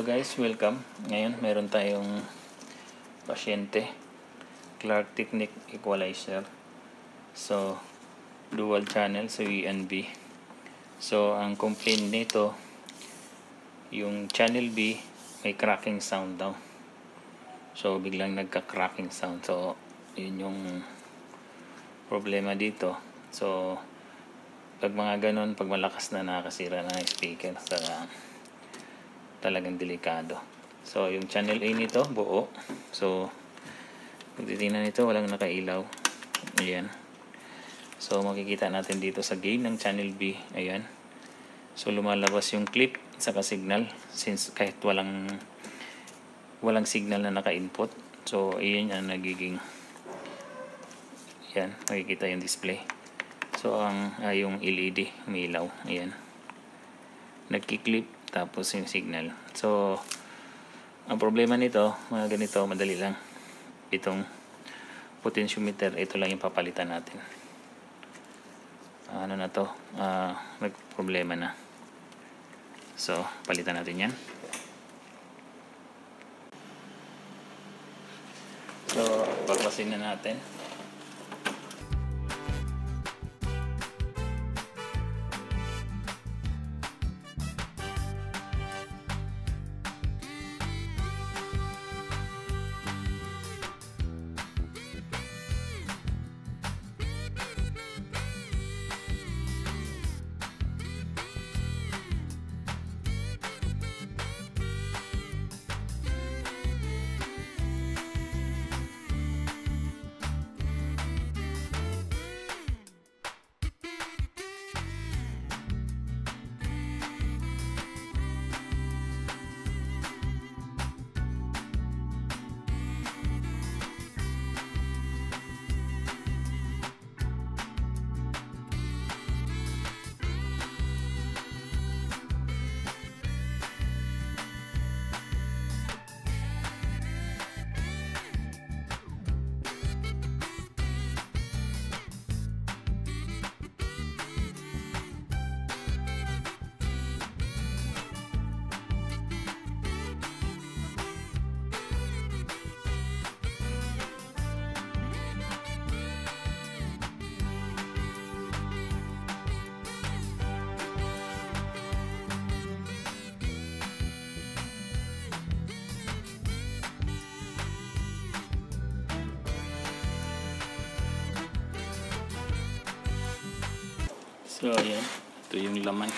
guys, welcome. Ngayon, meron tayong pasyente, Clark Technique Equalizer. So, dual channel, so A and B. So, ang complaint nito, yung channel B, may cracking sound daw. So, biglang nagka-cracking sound. So, yun yung problema dito. So, pag mga ganun, pag malakas na nakakasira na yung speaker, talagang delikado. So, yung channel A nito, buo. So, pag titingnan nito, walang nakailaw. Ayan. So, makikita natin dito sa gain ng channel B. Ayan. So, lumalabas yung clip saka signal. Since kahit walang signal na naka-input. So, ayan yung nagiging ayan, makikita yung display. So, yung LED, umilaw. Ayan. Nagki-clip. Tapos yung signal. So, ang problema nito, mga ganito, madali lang. Itong potentiometer, ito lang yung papalitan natin. Ano na to? Nag-problema na. So, palitan natin yan. So, baklasin na natin. So, ayan. Ito yung laman.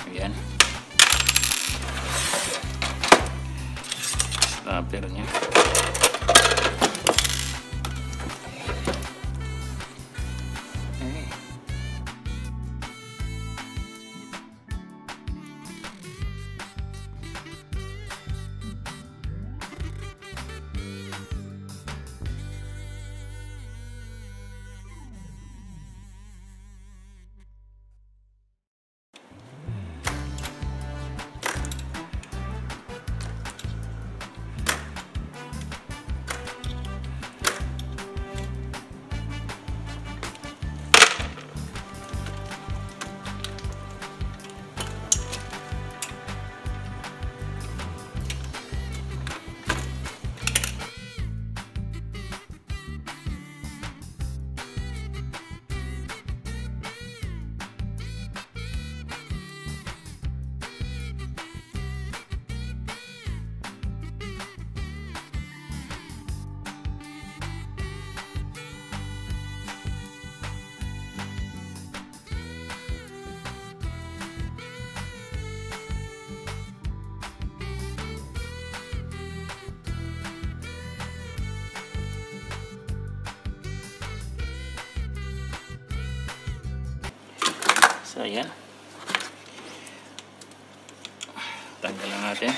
Ayan. Stopper niya. So, ayan. Tanggal lang natin.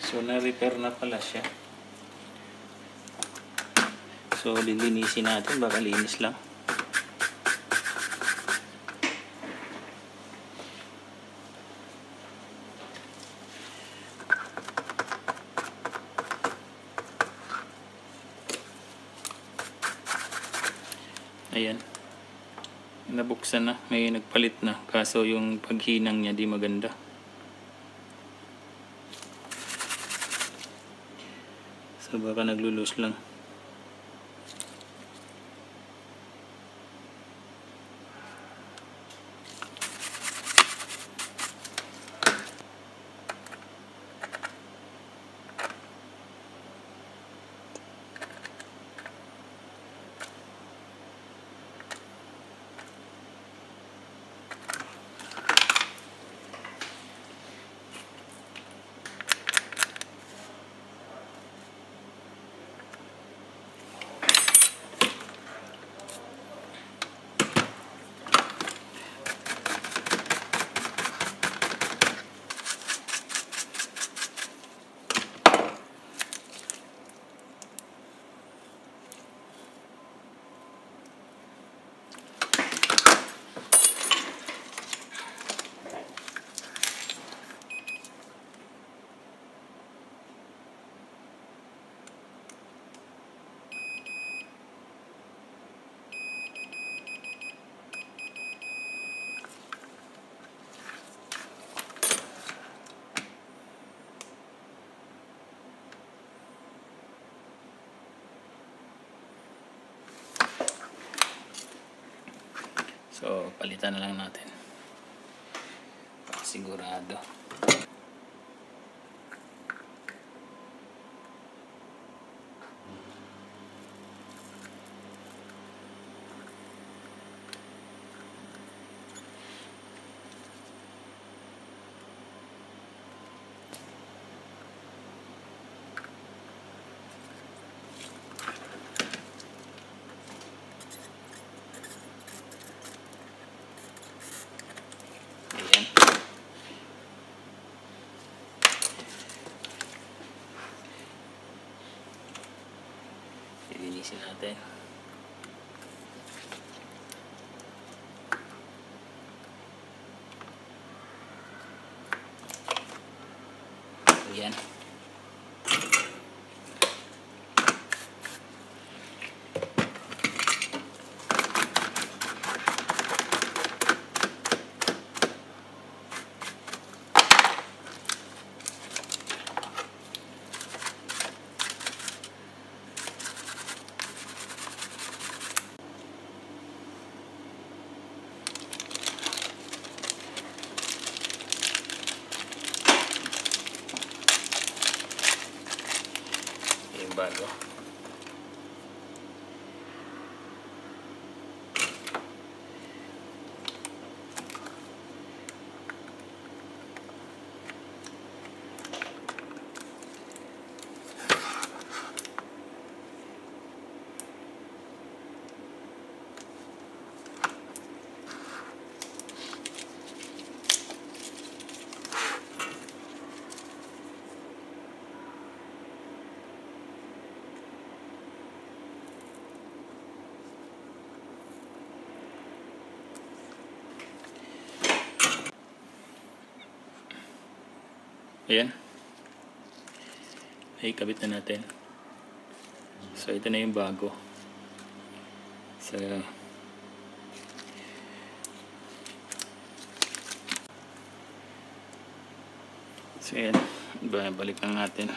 So na-repair na pala siya. So lilinisin natin, baka linis lang. Ayan, nabuksan na, may nagpalit na, kaso yung paghinang niya di maganda. So baka naglulus lang. So palitan na lang natin para sigurado. Linisin natin. Ayan. Bago. Ayan. Ay, kabit na natin. So, ito na yung bago. So, ayan. Balik lang natin.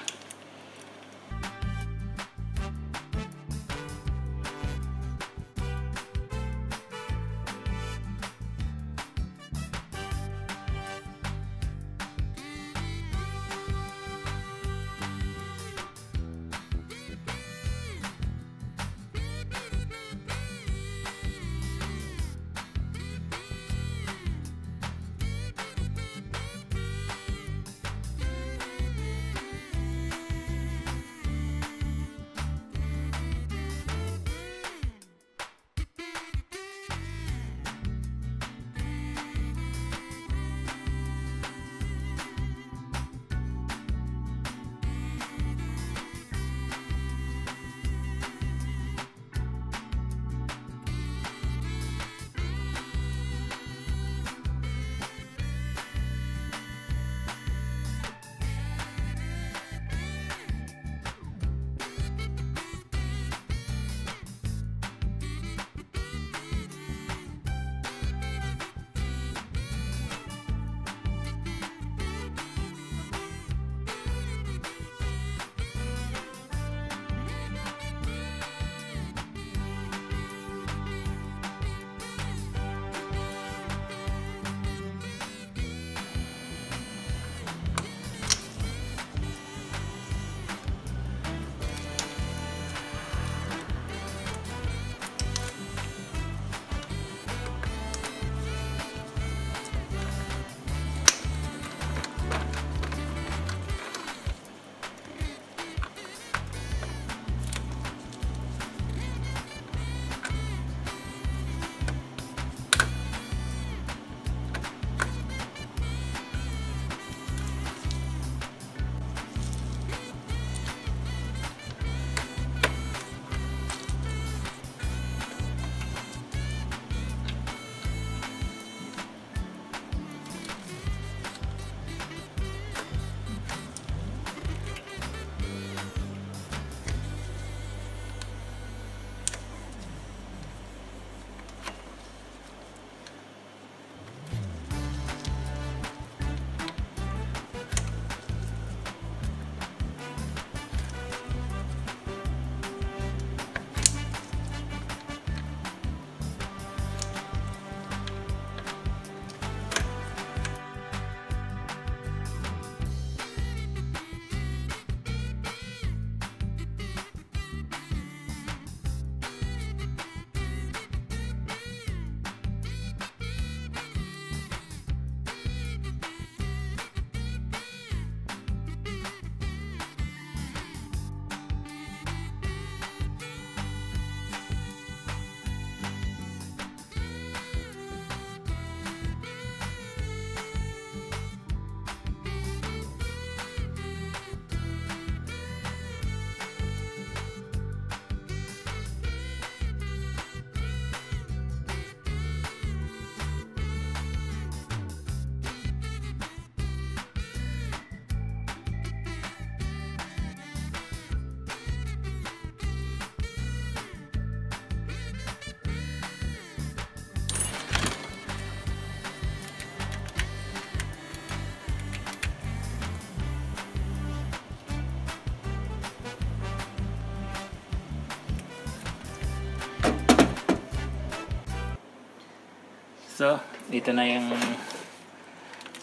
So, dito na yung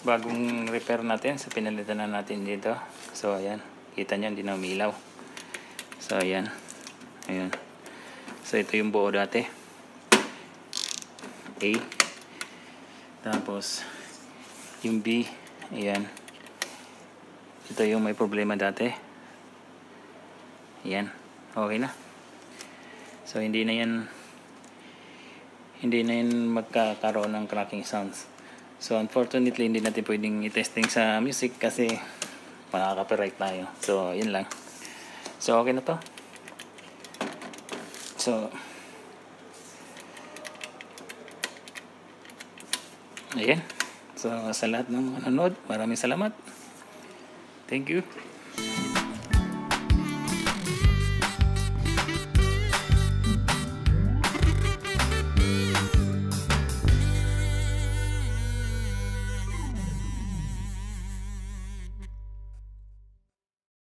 bagong repair natin. So, pinalitan na natin dito. So, ayan. Kita nyo, hindi na umilaw. So, ayan. Ayan. So, ito yung buo dati. A. Tapos, yung B. Ayan. Ito yung may problema dati. Ayan. Okay na. So, hindi na yan magkakaroon ng cracking sounds. So, unfortunately, hindi natin pwedeng i-testing sa music kasi makaka-copyright tayo. So, yun lang. So, okay na to. So, ayan. So, sa lahat ng mga nanonood, maraming salamat. Thank you.